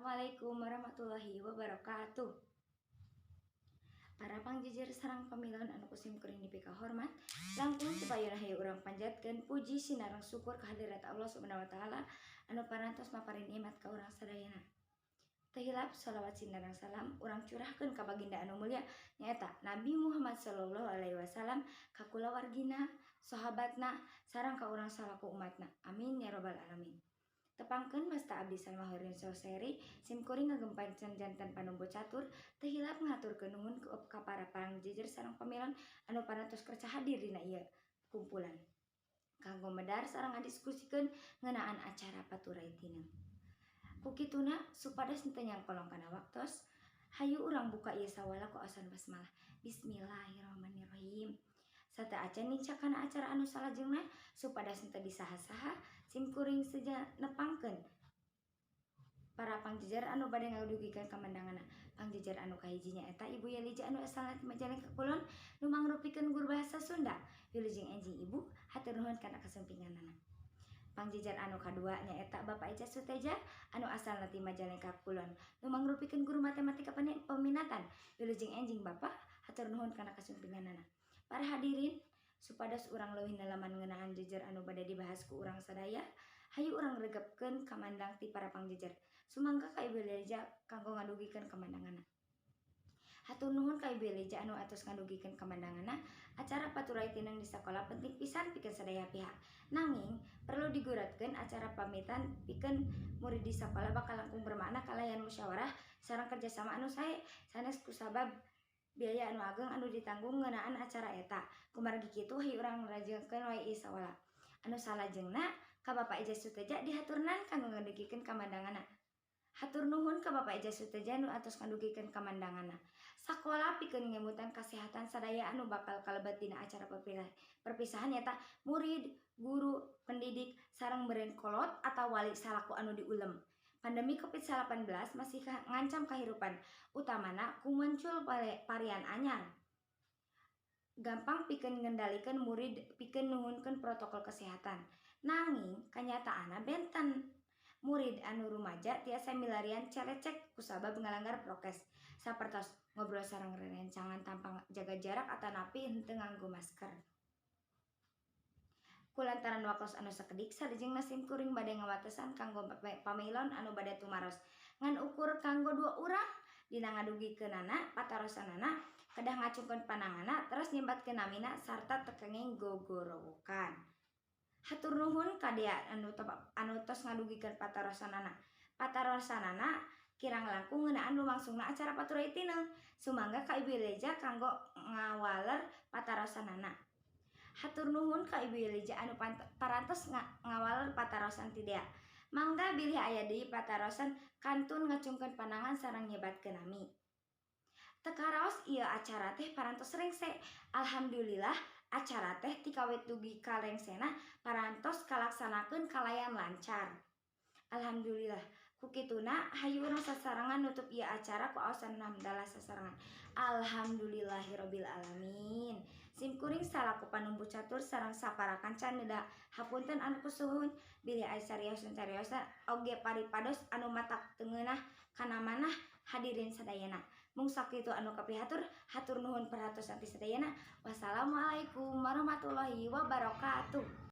Assalamualaikum warahmatullahi wabarakatuh. Para pangjejer sareng pamilon anu kusim kuring dipika hormat, langkung supaya hayu urang panjatkeun puji sinareng syukur kehadirat Allah Subhanahu wa taala anu parantos maparin nikmat ka urang sadayana. Teu hilap shalawat sinareng salam urang curahkeun ka baginda anu mulia nyaeta Nabi Muhammad sallallahu alaihi wasallam, ka kulawargina, sahabatna, sareng ka urang salaku umatna. Amin ya rabbal alamin. Tepangkeun masta abdi salmahurin soseri sim kuring ngagempanceun janten panumbu catur teu hilap ngaturkeun nuhun ka para pangjejer sareng pamilon anu parantos kerca hadir dina ieu kumpulan kanggo medar sareng ngadiskusikeun ngeunaan acara paturai tineng. Kukituna supados henteu nyangkolong kana waktos, hayu urang buka ieu sawala ku asan basmalah. Bismillahirrahmanirrahim. Sata acan nicak kana acara anu salajengna supados henteu disaha-saha sim kuring seja nepangkeun para pangjejer anu bade ngadugikeun kamandangana. Pangjejer anu kahijinya eta Ibu Yelija anu asalna ti Majalengka Kulon nu mangrupikeun guru bahasa Sunda. Wilujeng enjing Ibu hatur nuhun kana kasempinganana. Pangjejer anu kadua nyaeta Bapak Eja Suteja anu asalna ti Majalengka Kulon nu mangrupikeun guru matematika peminatan. Wilujeng enjing Bapak hatur nuhun kana kasempinganana. Para hadirin, supados urang leuwih nalaman ngeunaan jejer anu bade dibahas ku urang sadaya, hayu urang regepkeun kamandang ti para pangjejer. Sumangga ka Ibu Yelija kanggo ngadugikeun kamandangana. Hatur nuhun ka Ibu Yelija anu atos ngadugikeun kamandangana. Acara paturai tineng di sakola penting pisan pikeun sadaya pihak. Nanging perlu diguratkeun acara pamitan pikeun murid di sakola bakal langkung bermakna kalayan musyawarah sareng kerjasama anu sae sanes kusabab biaya anu ageng anu ditanggung ngeunaan acara eta. Kumargi kitu hayu urang ngrajengkeun wae ieu sawala. Anu salajengna ka Bapak Eja Suteja dihaturnan kanggo ngadugikeun kamandangana. Hatur nuhun ka Bapak Eja Suteja anu atos ngadugikeun kamandangana. Sakola pikeun ngemutan kasehatan sadaya anu bakal kalebet dina acara perpisahan nyata murid, guru, pendidik, sareng meureun kolot atau wali salaku anu diulem. Pandemi Covid-19 masih ngancam kahirupan, utamana ku muncul varian anyar. Gampang pikeun ngendalikeun murid pikeun nuhunkeun protokol kesehatan. Nanging kanyataanna benten. Murid anu rumaja tiasa milarian celecek kusabab ngalanggar prokes. Sapertos ngobrol sareng rerencangan tanpa jaga jarak atanapi henteu nganggo masker. Kulantaran waktos anu sakedik sadejengna sim kuring bade ngawatesan kanggo pamilon anu bade tumaros ngan ukur kanggo 2 urang dina ngadugikeunana patarosanana kedah ngacungkeun panangana terus nyembatkeun namina sarta teu kenging gogorowokan. Hatur nuhun ka dea anu tos ngadugikeun patarosanana. Patarosanana kirang langkung ngeunaan lumangsungna acara paturai tineng. Sumangga ka Ibu Yelija kanggo ngawaler patarosanana. Hatur nuhun ka Ibu Yelija anu parantos ngawaler patarosan ti dea. Mangga bilih aya deui patarosan kantun ngacungkeun panangan sareng nyebatkeun nami. Teu karaos ieu acara teh parantos rengse. Alhamdulillah acara teh ti kawit dugi karengsena parantos kalaksanakeun kalayan lancar. Alhamdulillah. Kukituna hayu urang sasarengan nutup ieu acara ku aosan hamdalah sasarengan. Alhamdulillahirabbil alamin. Sim kuring salaku panumbu catur sareng sapara kanca neda hapunten anu kusuhun bilih aya cariosan oge paripados anu matak teu ngeunah kana manah hadirin sadayana. Mung sakitu anu kapihatur, hatur nuhun perhatosan ti sadayana. Wassalamualaikum warahmatullahi wabarakatuh.